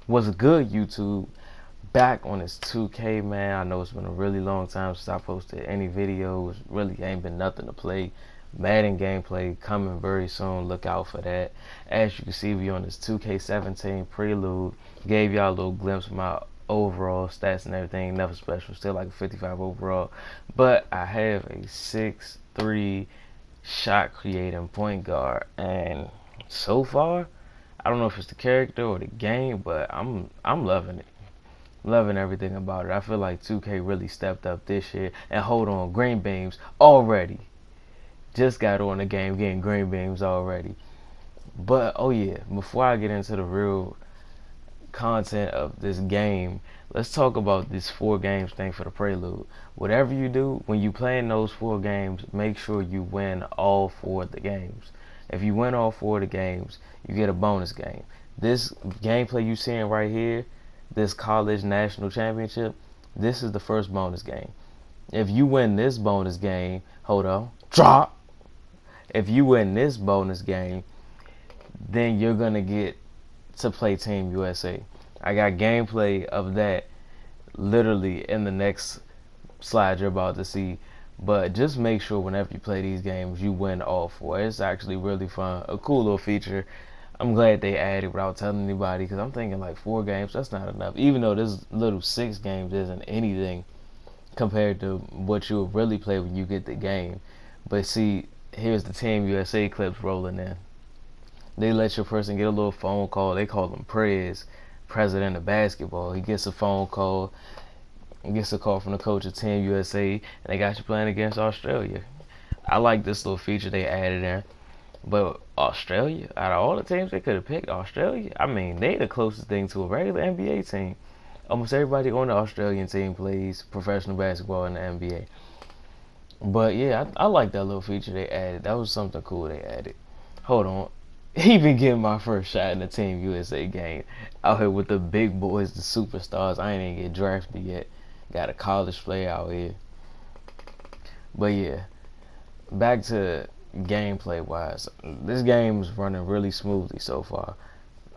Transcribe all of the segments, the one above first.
What's good, YouTube? Back on this 2K, man. I know it's been a really long time since I posted any videos. Really ain't been nothing to play. Madden gameplay coming very soon. Look out for that. As you can see, we on this 2K17 prelude. Gave y'all a little glimpse of my overall stats and everything. Nothing special. Still like a 55 overall. But I have a 6'3" shot creating point guard. And so far, I don't know if it's the character or the game, but I'm loving it. Loving everything about it. I feel like 2K really stepped up this year. And hold on, green beams already. Just got on the game getting green beams already. But oh yeah, before I get into the real content of this game, let's talk about this 4 games thing for the prelude. Whatever you do, when you play in those 4 games, make sure you win all 4 of the games. If you win all 4 of the games, you get a bonus game. This gameplay you seeing right here, this college national championship, this is the first bonus game. If you win this bonus game, hold on, drop. If you win this bonus game, then you're gonna get to play Team USA. I got gameplay of that literally in the next slide you're about to see. But just make sure whenever you play these games, you win all 4. It's actually really fun. A cool little feature. I'm glad they added without telling anybody, because I'm thinking like 4 games, that's not enough. Even though this little 6 games isn't anything compared to what you'll really play when you get the game. But see, here's the Team USA clips rolling in. They let your person get a little phone call. They call him Prez, president of basketball. He gets a phone call. He gets a call from the coach of Team USA, and they got you playing against Australia. I like this little feature they added in. But Australia, out of all the teams they could have picked, Australia, I mean, they the closest thing to a regular NBA team. Almost everybody on the Australian team plays professional basketball in the NBA. But yeah, I like that little feature they added. That was something cool they added. Hold on. Even getting my first shot in the Team USA game. Out here with the big boys, the superstars. I ain't even get drafted yet. Got a college player out here. But yeah, back to gameplay wise, this game's running really smoothly so far.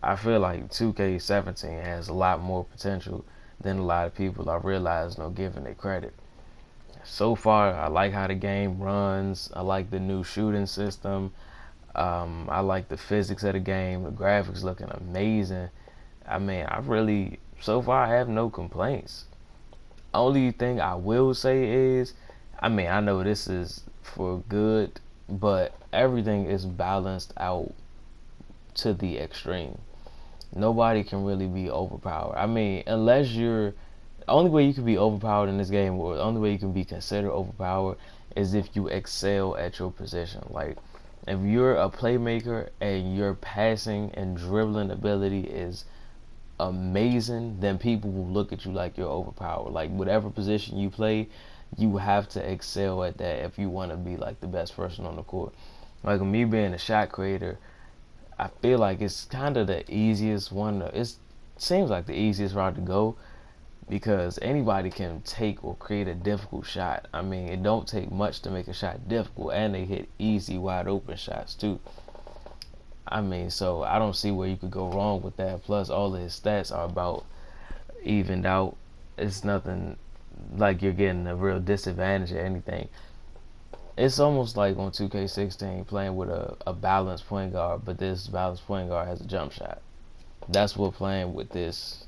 I feel like 2K17 has a lot more potential than a lot of people I realize no giving it credit. So far, I like how the game runs. I like the new shooting system. I like the physics of the game. The graphics looking amazing. I mean, so far I have no complaints. Only thing I will say is, I mean, I know this is for good, but everything is balanced out to the extreme. Nobody can really be overpowered. I mean, unless the only way you can be overpowered in this game, or the only way you can be considered overpowered, is if you excel at your position. Like, if you're a playmaker and your passing and dribbling ability is amazing, then people will look at you like you're overpowered. Like, whatever position you play, you have to excel at that if you want to be like the best person on the court. Like, me being a shot creator, I feel like it's kind of the easiest one. It seems like the easiest route to go, because anybody can take or create a difficult shot. I mean, it don't take much to make a shot difficult, and they hit easy, wide open shots too. I mean, so I don't see where you could go wrong with that. Plus, all of his stats are about evened out. It's nothing like you're getting a real disadvantage or anything. It's almost like on 2K16 playing with a balanced point guard, but this balanced point guard has a jump shot. That's what playing with this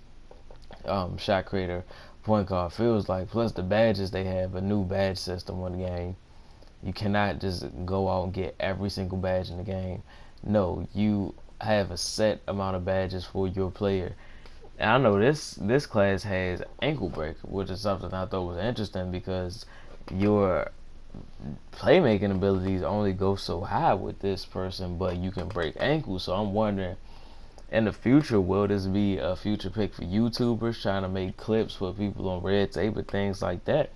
shot creator point guard feels like. Plus the badges, they have a new badge system on the game. You cannot just go out and get every single badge in the game. No, you have a set amount of badges for your player. And I know this class has ankle break, which is something I thought was interesting, because your playmaking abilities only go so high with this person, but you can break ankles. So I'm wondering, in the future, will this be a future pick for YouTubers trying to make clips for people on red tape and things like that?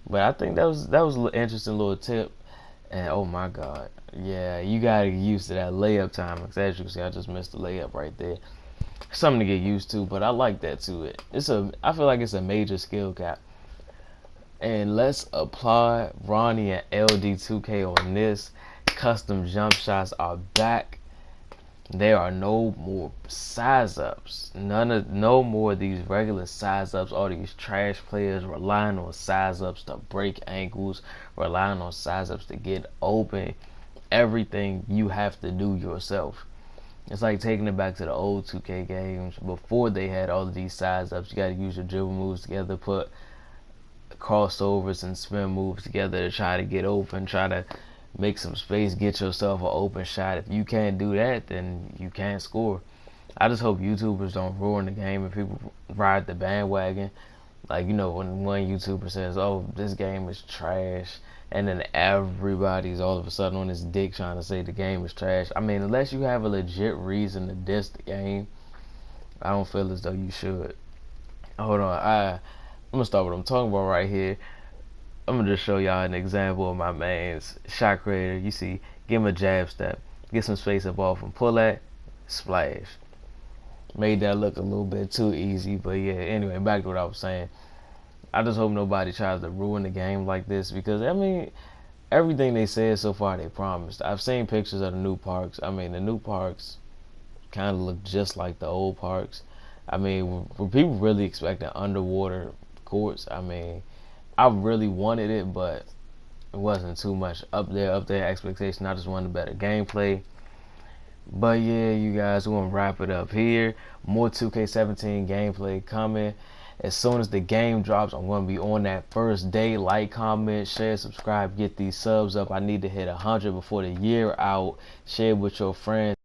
But I think that was an interesting little tip. And oh my god, yeah, you gotta get used to that layup time. As you can see, I just missed the layup right there. Something to get used to, but I like that too. I feel like it's a major skill gap. And let's applaud Ronnie and LD2K on this. Custom jump shots are back. There are no more size ups. No more of these regular size ups. All these trash players relying on size ups to break ankles, relying on size ups to get open. Everything you have to do yourself. It's like taking it back to the old 2K games before they had all of these size ups. You got to use your dribble moves together, put crossovers and spin moves together to try to get open, try to make some space, get yourself an open shot. If you can't do that, then you can't score. I just hope YouTubers don't ruin the game and people ride the bandwagon. Like, you know, when one YouTuber says, oh, this game is trash, and then everybody's all of a sudden on his dick trying to say the game is trash. I mean, unless you have a legit reason to diss the game, I don't feel as though you should. Hold on, I'm gonna start what I'm talking about right here. I'm gonna just show y'all an example of my man's shot creator. You see, give him a jab step, get some space up off him, pull that, splash. Made that look a little bit too easy, but yeah. Anyway, back to what I was saying. I just hope nobody tries to ruin the game like this, because I mean, everything they said so far they promised. I've seen pictures of the new parks. I mean, the new parks kind of look just like the old parks. I mean, were people really expecting underwater courts? I mean, I really wanted it, but it wasn't too much up there expectation. I just wanted better gameplay. But yeah, you guys, we're gonna wrap it up here. More 2K17 gameplay coming. As soon as the game drops, I'm gonna be on that first day. Like, comment, share, subscribe, get these subs up. I need to hit 100 before the year out. Share with your friends.